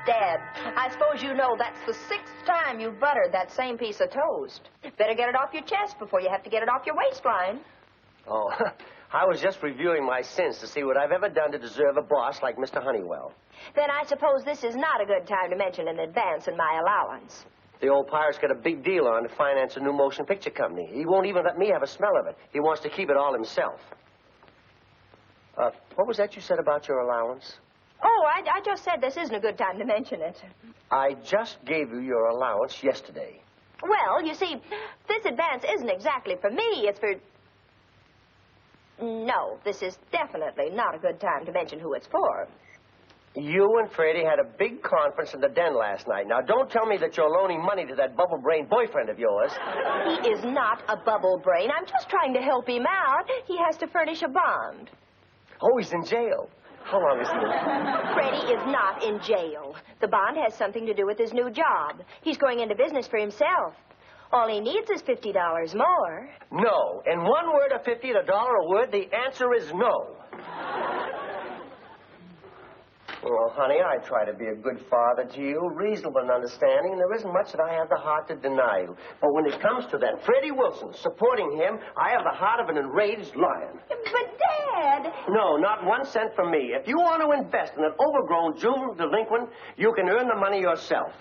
Dad, I suppose you know that's the 6th time you've buttered that same piece of toast. Better get it off your chest before you have to get it off your waistline. Oh, I was just reviewing my sins to see what I've ever done to deserve a boss like Mr. Honeywell. Then I suppose this is not a good time to mention an advance in my allowance. The old pirate's got a big deal on to finance a new motion picture company. He won't even let me have a smell of it. He wants to keep it all himself. What was that you said about your allowance? Oh, I just said this isn't a good time to mention it. I just gave you your allowance yesterday. Well, you see, this advance isn't exactly for me. It's for... No, this is definitely not a good time to mention who it's for. You and Freddie had a big conference in the den last night. Now, don't tell me that you're loaning money to that bubble-brained boyfriend of yours. He is not a bubble brain. I'm just trying to help him out. He has to furnish a bond. Oh, he's in jail. How long is he in? Freddie is not in jail. The bond has something to do with his new job. He's going into business for himself. All he needs is $50 more. No. In one word of 50 and $1 a word, the answer is no. Well, honey, I try to be a good father to you, reasonable and understanding, and there isn't much that I have the heart to deny you. But when it comes to that Freddie Wilson, supporting him, I have the heart of an enraged lion. But, Dad... No, not 1 cent from me. If you want to invest in an overgrown juvenile delinquent, you can earn the money yourself.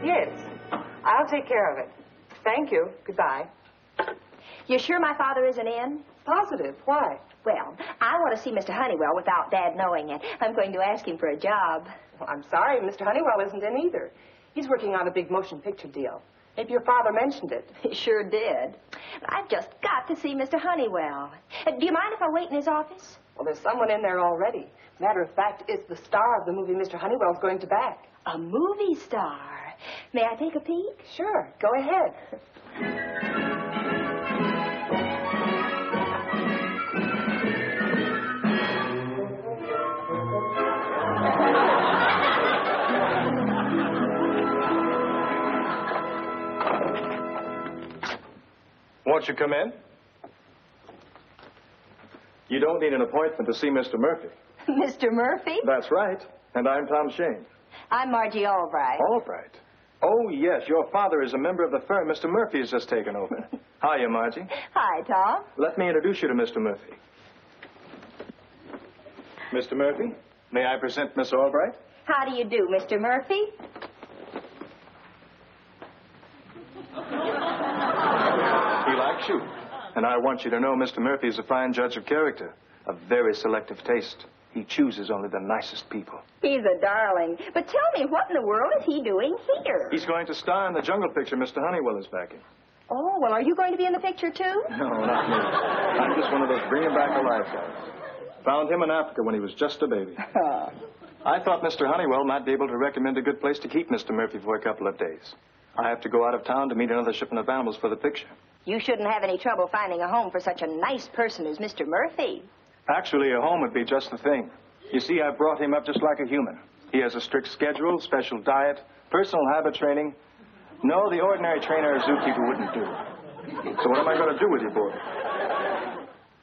Yes, I'll take care of it. Thank you. Goodbye. You sure my father isn't in? Positive. Why? Well, I want to see Mr. Honeywell without Dad knowing it. I'm going to ask him for a job. Well, I'm sorry, Mr. Honeywell isn't in either. He's working on a big motion picture deal. Maybe your father mentioned it. He sure did. I've just got to see Mr. Honeywell. Do you mind if I wait in his office? Well, there's someone in there already. Matter of fact, it's the star of the movie Mr. Honeywell's going to back. A movie star. May I take a peek? Sure. Go ahead. Won't you come in? You don't need an appointment to see Mr. Murphy. Mr. Murphy? That's right. And I'm Tom Shane. I'm Margie Albright. Albright? Oh, yes. Your father is a member of the firm Mr. Murphy has just taken over. Hiya, Margie. Hi, Tom. Let me introduce you to Mr. Murphy. Mr. Murphy, may I present Miss Albright? How do you do, Mr. Murphy? He likes you. And I want you to know Mr. Murphy is a fine judge of character, a very selective taste. He chooses only the nicest people. He's a darling. But tell me, what in the world is he doing here? He's going to star in the jungle picture Mr. Honeywell is backing. Oh, well, are you going to be in the picture, too? No, not me. I'm just one of those bring him back alive guys. Found him in Africa when he was just a baby. I thought Mr. Honeywell might be able to recommend a good place to keep Mr. Murphy for a couple of days. I have to go out of town to meet another shipment of animals for the picture. You shouldn't have any trouble finding a home for such a nice person as Mr. Murphy. Actually, a home would be just the thing. You see, I brought him up just like a human. He has a strict schedule, special diet, personal habit training. No, the ordinary trainer or zookeeper wouldn't do. So what am I going to do with you, boy?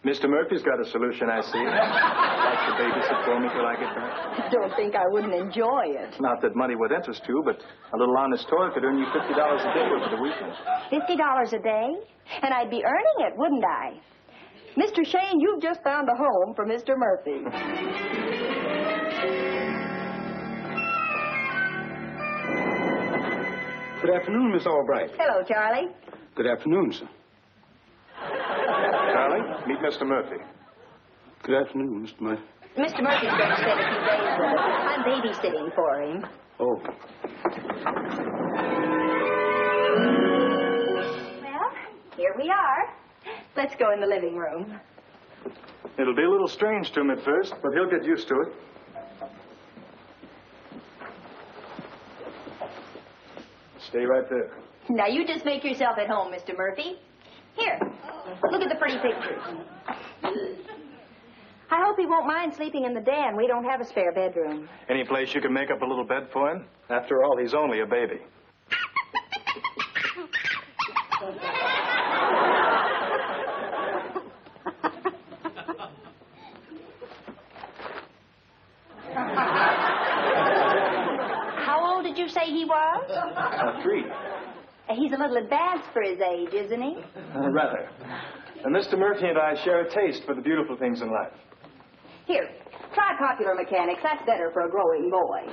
Mr. Murphy's got a solution, I see. Like to babysit for me till I get back. I don't think I wouldn't enjoy it. Not that money would interest you, but a little honest toil could earn you $50 a day over the weekend. $50 a day? And I'd be earning it, wouldn't I? Mr. Shane, you've just found a home for Mr. Murphy. Good afternoon, Miss Albright. Hello, Charlie. Good afternoon, sir. Charlie, meet Mr. Murphy. Good afternoon, Mr. Murphy. Mr. Murphy's going to spend a few days with us. I'm babysitting for him. Oh. Well, here we are. Let's go in the living room. It'll be a little strange to him at first, but he'll get used to it. Stay right there. Now, you just make yourself at home, Mr. Murphy. Here, look at the pretty pictures. I hope he won't mind sleeping in the den. We don't have a spare bedroom. Any place you can make up a little bed for him? After all, he's only a baby. say he was? 3. He's a little advanced for his age, isn't he? Rather. And Mr. Murphy and I share a taste for the beautiful things in life. Here, try popular mechanics. That's better for a growing boy.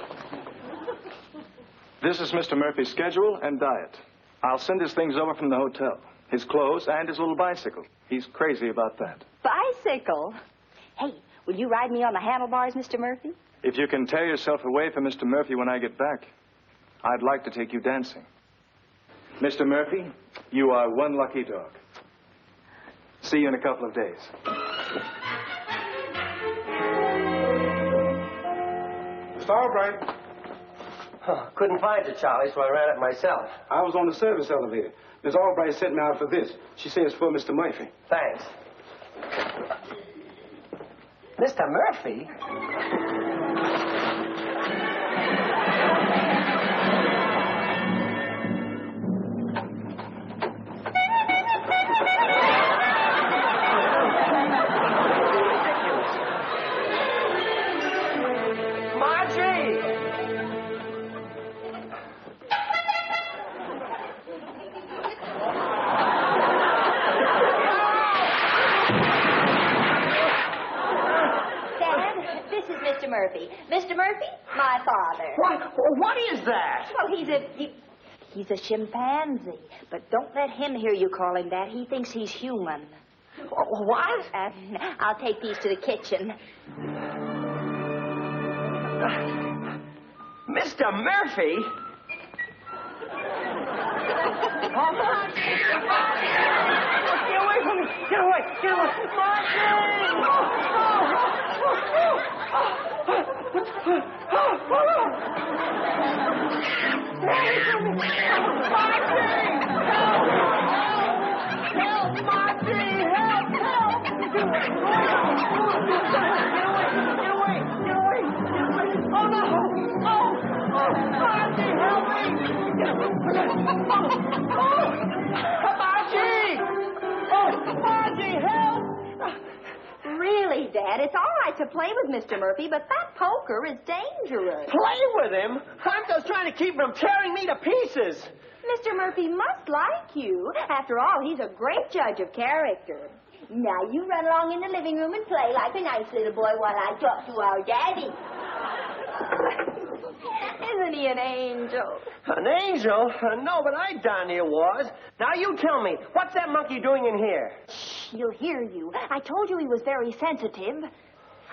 This is Mr. Murphy's schedule and diet. I'll send his things over from the hotel. His clothes and his little bicycle. He's crazy about that. Bicycle? Hey, will you ride me on the handlebars, Mr. Murphy? If you can tear yourself away from Mr. Murphy when I get back, I'd like to take you dancing. Mr. Murphy, you are one lucky dog. See you in a couple of days. Mr. Albright. Couldn't find it, Charlie, so I ran it myself. I was on the service elevator. Miss Albright sent me out for this. She says it's for Mr. Murphy. Thanks. Mr. Murphy? Mr. Murphy, my father. What is that? Well, he's a chimpanzee. But don't let him hear you call him that. He thinks he's human. What? I'll take these to the kitchen. Mr. Murphy? Get away from me! Get away! Get away! Really, Dad, it's all right to play with Mr. Murphy, but that poker is dangerous. Play with him? I'm just trying to keep him from tearing me to pieces. Mr. Murphy must like you. After all, he's a great judge of character. Now, you run along in the living room and play like a nice little boy while I talk to our daddy. Isn't he an angel? An angel? No, but I darn near was. Now, you tell me, what's that monkey doing in here? Shh, he'll hear you. I told you he was very sensitive.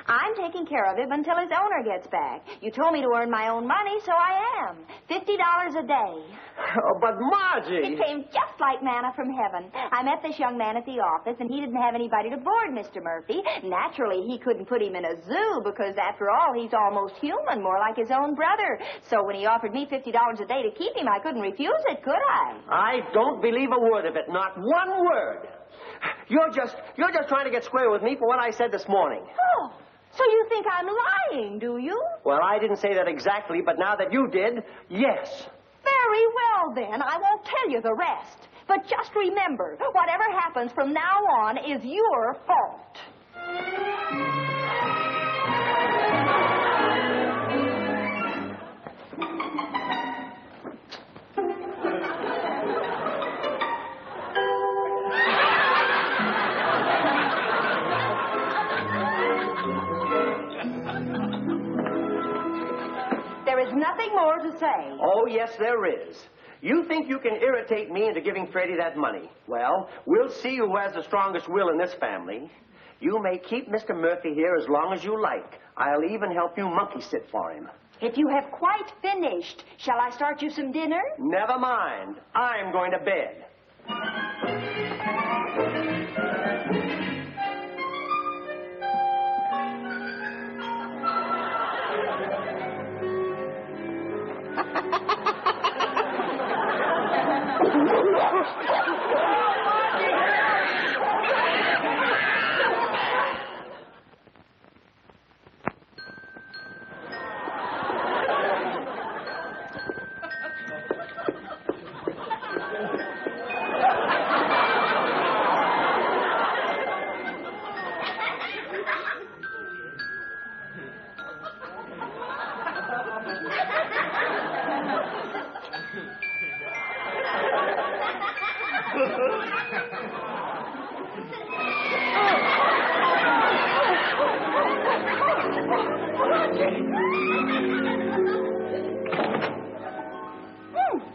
I'm taking care of him until his owner gets back. You told me to earn my own money, so I am. $50 a day. Oh, but Margie... It came just like manna from heaven. I met this young man at the office, and he didn't have anybody to board Mr. Murphy. Naturally, he couldn't put him in a zoo because, after all, he's almost human, more like his own brother. So when he offered me $50 a day to keep him, I couldn't refuse it, could I? I don't believe a word of it, not one word. You're just trying to get square with me for what I said this morning. Oh. So you think I'm lying, do you? Well, I didn't say that exactly, but now that you did, yes. Very well, then. I won't tell you the rest. But just remember, whatever happens from now on is your fault. There is nothing more to say. Oh, yes, there is. You think you can irritate me into giving Freddie that money. Well, we'll see who has the strongest will in this family. You may keep Mr. Murphy here as long as you like. I'll even help you monkey sit for him. If you have quite finished, shall I start you some dinner? Never mind. I'm going to bed.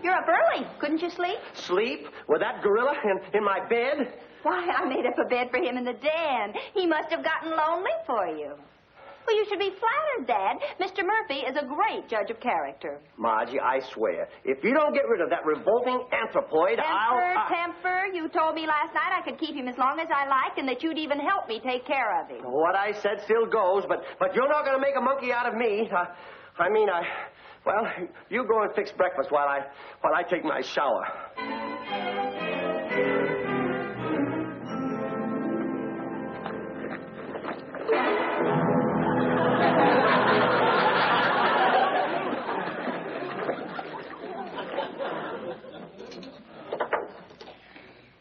You're up early. Couldn't you sleep? Sleep? With that gorilla in my bed? Why, I made up a bed for him in the den. He must have gotten lonely for you. Well, you should be flattered, Dad. Mr. Murphy is a great judge of character. Margie, I swear, if you don't get rid of that revolting anthropoid, Temper. You told me last night I could keep him as long as I liked and that you'd even help me take care of him. What I said still goes, but you're not going to make a monkey out of me. Well, you go and fix breakfast while I take my shower.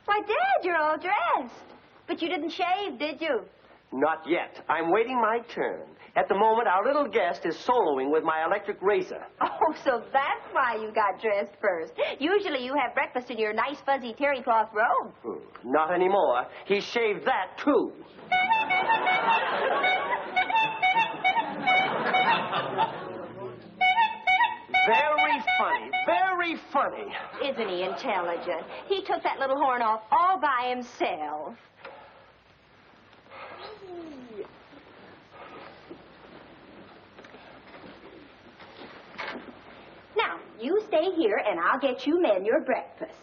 Why, Dad, you're all dressed. But you didn't shave, did you? Not yet. I'm waiting my turn. At the moment, our little guest is soloing with my electric razor. Oh, so that's why you got dressed first. Usually you have breakfast in your nice, fuzzy terry cloth robe. Not anymore. He shaved that, too. Very funny. Very funny. Isn't he intelligent? He took that little horn off all by himself. Now, you stay here and I'll get you men your breakfast.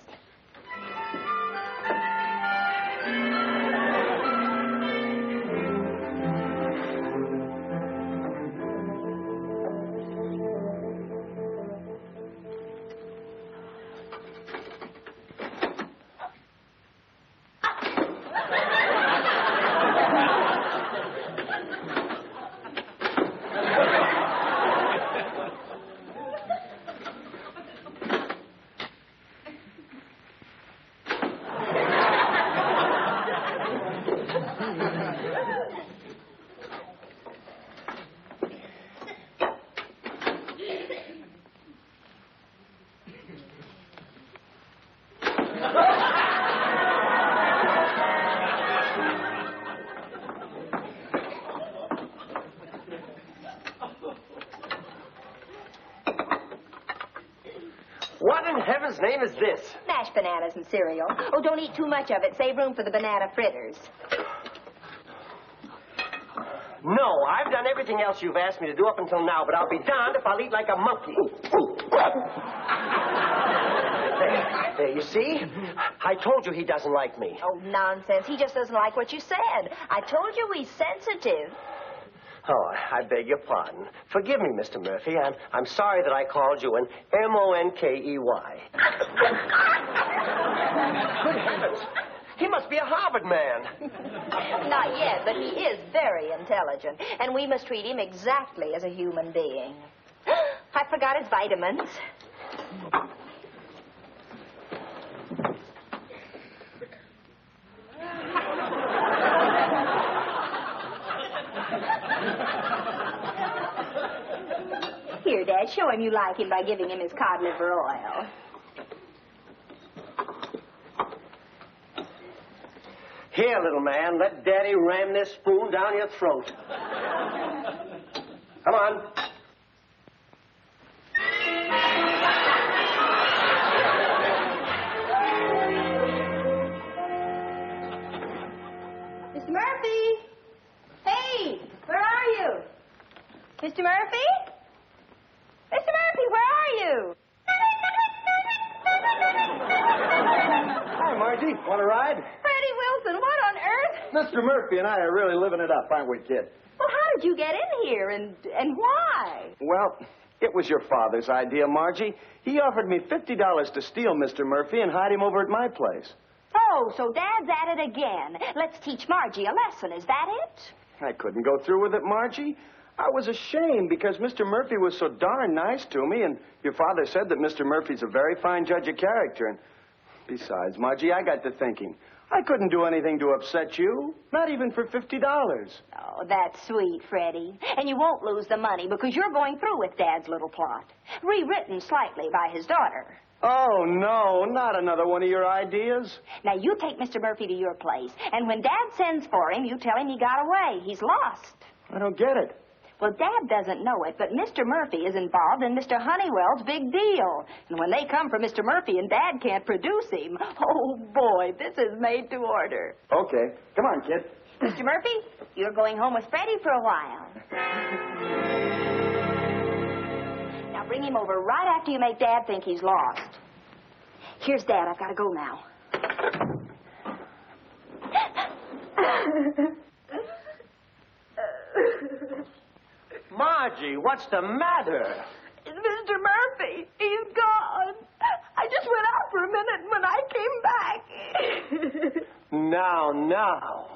What in heaven's name is this? Mashed bananas and cereal. Oh, don't eat too much of it. Save room for the banana fritters. No, I've done everything else you've asked me to do up until now, but I'll be darned if I'll eat like a monkey. There, you see? I told you he doesn't like me. Oh, nonsense. He just doesn't like what you said. I told you he's sensitive. Oh, I beg your pardon. Forgive me, Mr. Murphy. I'm sorry that I called you an M-O-N-K-E-Y. Good heavens. He must be a Harvard man. Not yet, but he is very intelligent, and we must treat him exactly as a human being. I forgot his vitamins. Here, Dad, show him you like him by giving him his cod liver oil. Here, little man, let Daddy ram this spoon down your throat. Come on. Mr. Murphy! Hey, where are you? Mr. Murphy? Mr. Murphy, where are you? Hi, Margie. Want a ride? Freddie Wilson, what on earth? Mr. Murphy and I are really living it up, aren't we, kid? Well, how did you get in here, and why? Well, it was your father's idea, Margie. He offered me $50 to steal Mr. Murphy and hide him over at my place. Oh, so Dad's at it again. Let's teach Margie a lesson. Is that it? I couldn't go through with it, Margie. I was ashamed because Mr. Murphy was so darn nice to me, and your father said that Mr. Murphy's a very fine judge of character. And besides, Margie, I got to thinking, I couldn't do anything to upset you, not even for $50. Oh, that's sweet, Freddie. And you won't lose the money because you're going through with Dad's little plot, rewritten slightly by his daughter. Oh, no, not another one of your ideas. Now, you take Mr. Murphy to your place, and when Dad sends for him, you tell him he got away. He's lost. I don't get it. Well, Dad doesn't know it, but Mr. Murphy is involved in Mr. Honeywell's big deal. And when they come for Mr. Murphy and Dad can't produce him, oh, boy, this is made to order. Okay. Come on, kid. Mr. Murphy, you're going home with Freddie for a while. Now bring him over right after you make Dad think he's lost. Here's Dad. I've got to go now. Margie, what's the matter? It's Mr. Murphy. He's gone. I just went out for a minute when I came back. Now.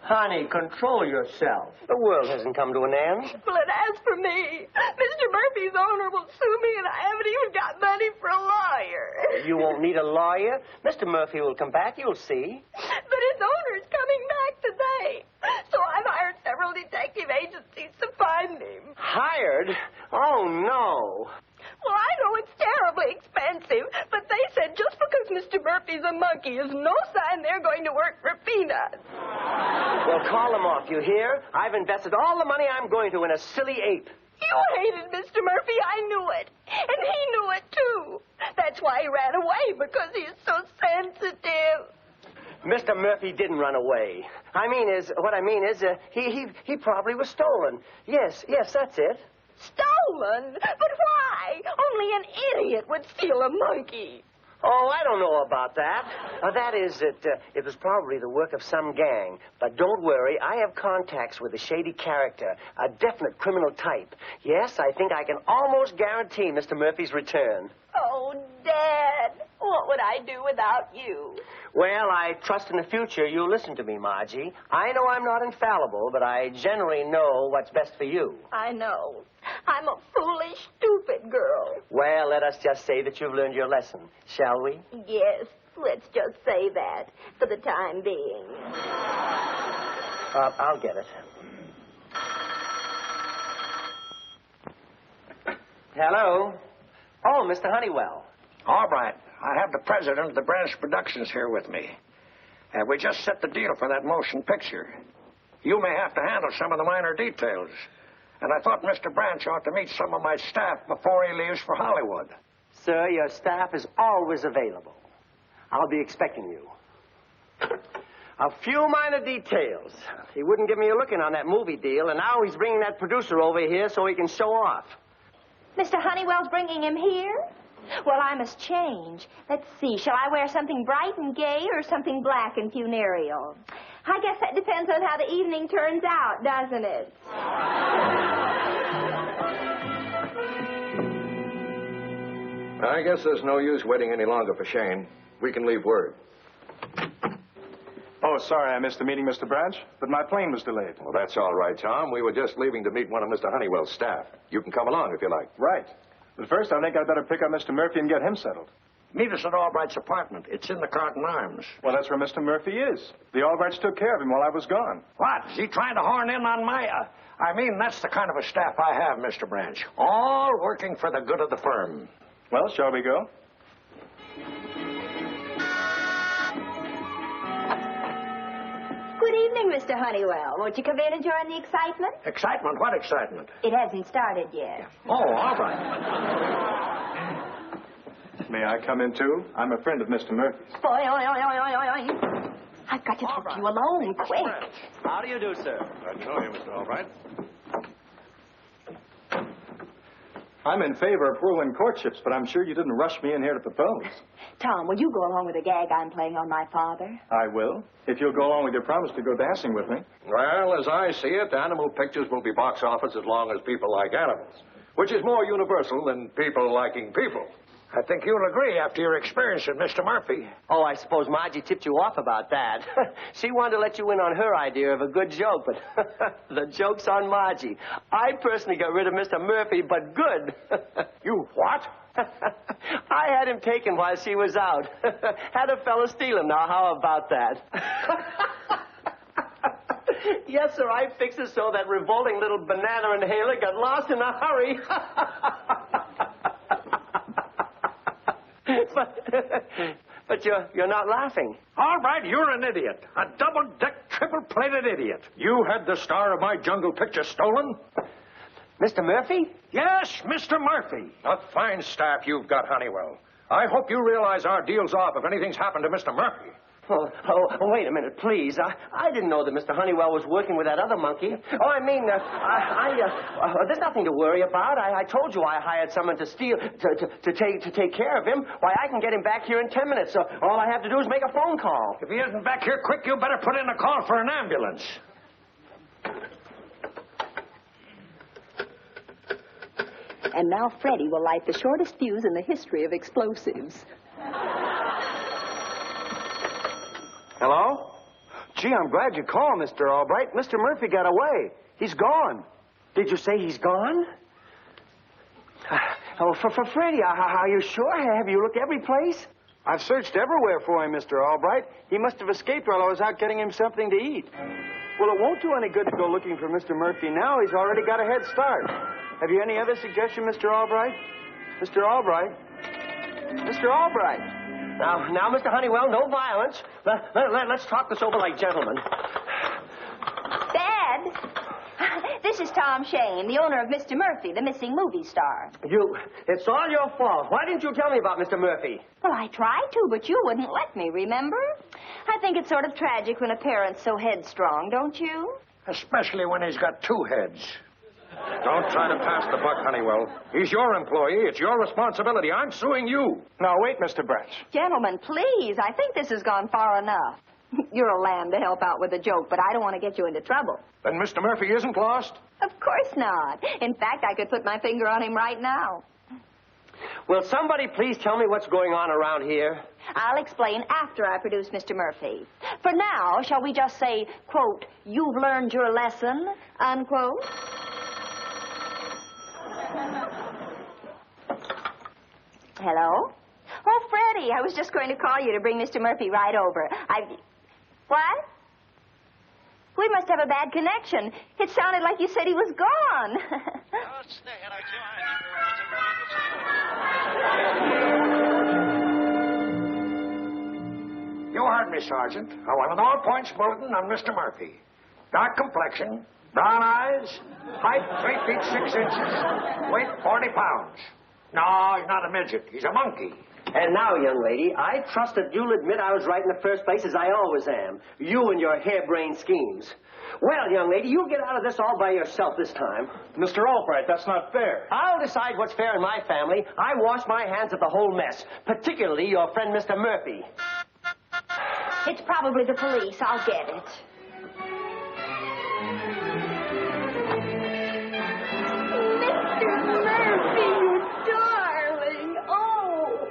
Honey, control yourself. The world hasn't come to an end. Well, it has for me. Mr. Murphy's owner will sue me, and I haven't even got money for a lawyer. You won't need a lawyer. Mr. Murphy will come back, you'll see. But his owner's coming back today. So I've hired several detective agencies to find him. Hired? Oh, no. Well, I know it's terribly expensive, but they said just because Mr. Murphy's a monkey is no sign they're going to work for peanuts. Well, call him off, you hear? I've invested all the money I'm going to in a silly ape. You hated Mr. Murphy, I knew it. And he knew it, too. That's why he ran away, because he's so sensitive. Mr. Murphy didn't run away. What I mean is, he probably was stolen. Yes, that's it. Stolen? But why? Only an idiot would steal a monkey. Oh, I don't know about that. It was probably the work of some gang. But don't worry, I have contacts with a shady character, a definite criminal type. Yes, I think I can almost guarantee Mr. Murphy's return. Oh, Dad, what would I do without you? Well, I trust in the future you'll listen to me, Margie. I know I'm not infallible, but I generally know what's best for you. I know. I'm a foolish, stupid girl. Well, let us just say that you've learned your lesson, shall we? Yes, let's just say that for the time being. I'll get it. Hello? Oh, Mr. Honeywell. All right. I have the president of the Branch Productions here with me. We just set the deal for that motion picture. You may have to handle some of the minor details. And I thought Mr. Branch ought to meet some of my staff before he leaves for Hollywood. Sir, your staff is always available. I'll be expecting you. A few minor details. He wouldn't give me a look in on that movie deal, and now he's bringing that producer over here so he can show off. Mr. Honeywell's bringing him here? Well, I must change. Let's see. Shall I wear something bright and gay or something black and funereal? I guess that depends on how the evening turns out, doesn't it? I guess there's no use waiting any longer for Shane. We can leave word. Oh, sorry I missed the meeting, Mr. Branch, but my plane was delayed. Well, that's all right, Tom. We were just leaving to meet one of Mr. Honeywell's staff. You can come along if you like. Right. But first, I think I'd better pick up Mr. Murphy and get him settled. Meet us at Albright's apartment. It's in the Carton Arms. Well, that's where Mr. Murphy is. The Albrights took care of him while I was gone. What? Is he trying to horn in on my... that's the kind of a staff I have, Mr. Branch. All working for the good of the firm. Well, shall we go? Good evening, Mr. Honeywell. Won't you come in and join the excitement? Excitement? What excitement? It hasn't started yet. Oh, all right. May I come in, too? I'm a friend of Mr. Murphy's. Boy, oi, oi, oi, oi, oi. I've got to talk to you alone, quick. How do you do, sir? Glad to know you, Mr. Albright. I'm in favor of ruling courtships, but I'm sure you didn't rush me in here to propose. Tom, will you go along with the gag I'm playing on my father? I will, if you'll go along with your promise to go dancing with me. Well, as I see it, animal pictures will be box office as long as people like animals, which is more universal than people liking people. I think you'll agree after your experience with Mr. Murphy. Oh, I suppose Margie tipped you off about that. She wanted to let you in on her idea of a good joke, but the joke's on Margie. I personally got rid of Mr. Murphy, but good. You what? I had him taken while she was out. Had a fella steal him. Now, how about that? Yes, sir, I fixed it so that revolting little banana inhaler got lost in a hurry. But you're not laughing. All right, you're an idiot. A double-deck triple-plated idiot. You had the star of my jungle picture stolen? Mr. Murphy? Yes, Mr. Murphy. A fine staff you've got, Honeywell. I hope you realize our deal's off if anything's happened to Mr. Murphy. Wait a minute, please. I didn't know that Mr. Honeywell was working with that other monkey. Oh, I mean, there's nothing to worry about. I told you I hired someone to take care of him. Why, I can get him back here in 10 minutes, so all I have to do is make a phone call. If he isn't back here quick, you better put in a call for an ambulance. And now Freddie will light the shortest fuse in the history of explosives. Hello? Gee, I'm glad you called, Mr. Albright. Mr. Murphy got away. He's gone. Did you say he's gone? For Freddie, are you sure? Have you looked every place? I've searched everywhere for him, Mr. Albright. He must have escaped while I was out getting him something to eat. Well, it won't do any good to go looking for Mr. Murphy now. He's already got a head start. Have you any other suggestion, Mr. Albright? Mr. Albright? Mr. Albright? Now, Mr. Honeywell, no violence. Let's talk this over like gentlemen. Dad, this is Tom Shane, the owner of Mr. Murphy, the missing movie star. It's all your fault. Why didn't you tell me about Mr. Murphy? Well, I tried to, but you wouldn't let me, remember? I think it's sort of tragic when a parent's so headstrong, don't you? Especially when he's got two heads. Don't try to pass the buck, Honeywell. He's your employee. It's your responsibility. I'm suing you. Now, wait, Mr. Branch. Gentlemen, please, I think this has gone far enough. You're a lamb to help out with a joke, but I don't want to get you into trouble. Then Mr. Murphy isn't lost? Of course not. In fact, I could put my finger on him right now. Will somebody please tell me what's going on around here? I'll explain after I produce Mr. Murphy. For now, shall we just say, quote, "You've learned your lesson," unquote? Hello? Oh, Freddie, I was just going to call you to bring Mr. Murphy right over. What? We must have a bad connection. It sounded like you said he was gone. You heard me, Sergeant. I want an all-points bulletin on Mr. Murphy. Dark complexion, brown eyes, height 3 feet 6 inches, weight 40 pounds. No, he's not a midget. He's a monkey. And now, young lady, I trust that you'll admit I was right in the first place, as I always am. You and your harebrained schemes. Well, young lady, you'll get out of this all by yourself this time. Mr. Albright, that's not fair. I'll decide what's fair in my family. I wash my hands of the whole mess, particularly your friend, Mr. Murphy. It's probably the police. I'll get it. Mr. Murphy, you darling. Oh.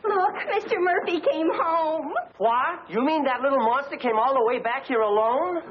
Look, Mr. Murphy came home. What? You mean that little monster came all the way back here alone?